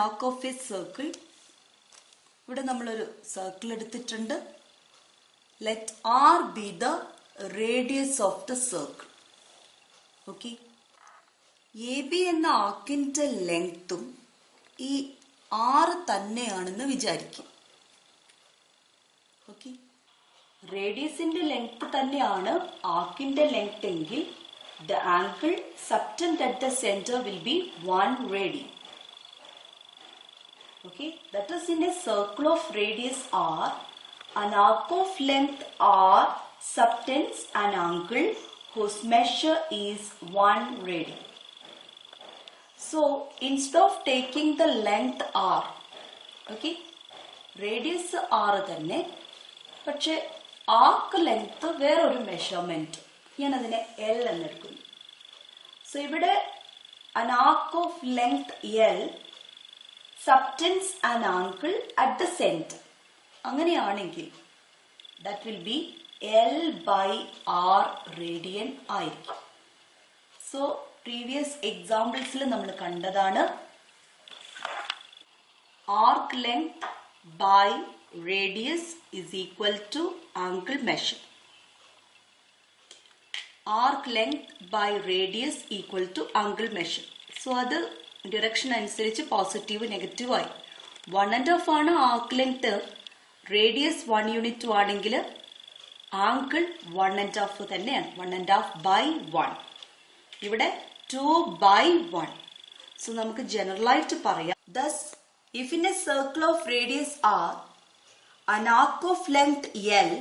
arc of a circle. ഇവിടെ നമ്മളൊരു circle എടുത്തിട്ടുണ്ട്. Let R be the radius of the circle. Okay. AB എന്ന ആർക്കിന്റെ ലെങ്ത്തും ഈ R തന്നെയാണെന്ന് വിചാരിക്കും. Okay. റേഡിയസിന്റെ ലെങ്ത് തന്നെയാണ് ആർക്കിന്റെ ലെങ്ത് എങ്കിൽ the angle subtend at the center will be 1 radian. Okay, that is in a circle of radius r, an arc of length r subtends an angle whose measure is 1 radian. So instead of taking the length r, okay, radius r തന്നെ, പക്ഷെ arc length വേറൊരു measurement, ഞാൻ അതിനെ L എന്നെടുക്കുന്നു. So ഇവിടെ an arc of length L subtends an angle at the center. അങ്ങനെയാണെങ്കിൽ that will be L by R radian ആയിരിക്കും. So previous എക്സാമ്പിൾസിൽ നമ്മൾ കണ്ടതാണ് arc length by radius is equal to angle measure. Arc length by radius equal to angle measure. So അത് direction അനുസരിച്ച് positive negative ആയി. 1.5 ആണ് arc length, radius 1 unit ആണെങ്കിൽ angle 1.5 തന്നെയാണ്. 1.5 by 1. ഇവിടെ 2 by 1. സോ നമുക്ക് ജനറൽ ആയിട്ട് പറയാം. Thus, if in a circle of radius r, an arc of length L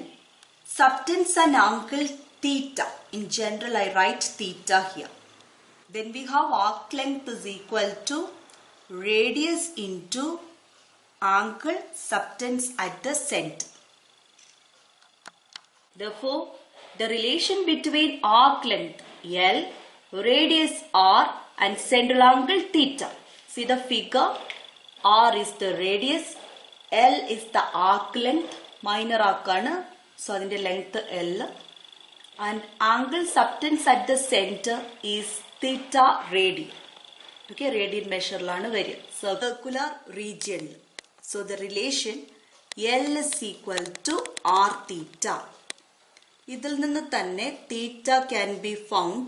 subtends an angle theta. In general, I write theta here. Then we have arc length is equal to radius into angle subtends at the center. Therefore, the relation between arc length L, radius r and central angle theta. See the figure. R is the radius, L is the arc length, minor arc ആണ്, so അതിന്റെ length L, and angle subtends at the center is theta radian. Okay, radian measure ലാണ് വരിക, circular region. So the relation L is equal to R theta. ഇതിൽ നിന്ന് തന്നെ theta can be found.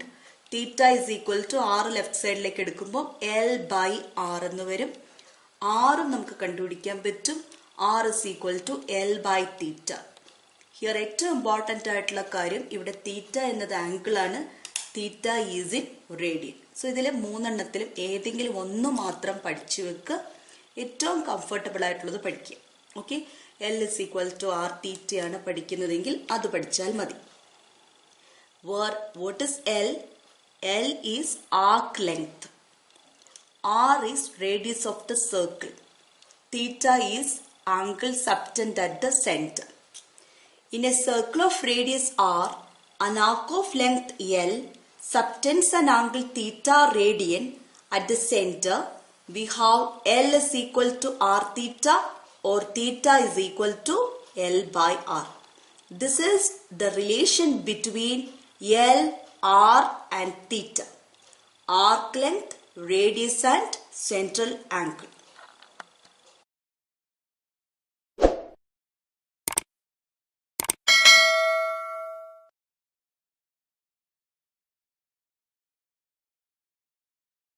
Theta is equal to R left സൈഡിലേക്ക് എടുക്കുമ്പോൾ L by R എന്ന് വരും. R നമുക്ക് കണ്ടുപിടിക്കാൻ പറ്റും. R is equal to L by theta. Here ഏറ്റവും ഇമ്പോർട്ടൻ്റ് ആയിട്ടുള്ള കാര്യം, ഇവിടെ തീറ്റ എന്നത് ആംഗിൾ ആണ്, theta is in radian. So ഇതിലെ മൂന്നെണ്ണത്തിലും ഏതെങ്കിലും ഒന്ന് മാത്രം പഠിച്ചു വെക്കുക, ഏറ്റവും കംഫർട്ടബിൾ ആയിട്ടുള്ളത് പഠിക്കുക. Okay, L is equal to R തീറ്റയാണ് പഠിക്കുന്നതെങ്കിൽ അത് പഠിച്ചാൽ മതി. What is L? L is arc length. R is radius of the circle. Theta is angle subtend at the center. In a circle of radius r, an arc of length L subtends an angle theta radian at the center. We have L is equal to R theta or theta is equal to L by R. This is the relation between L, R and theta. Arc length, radius and central angle.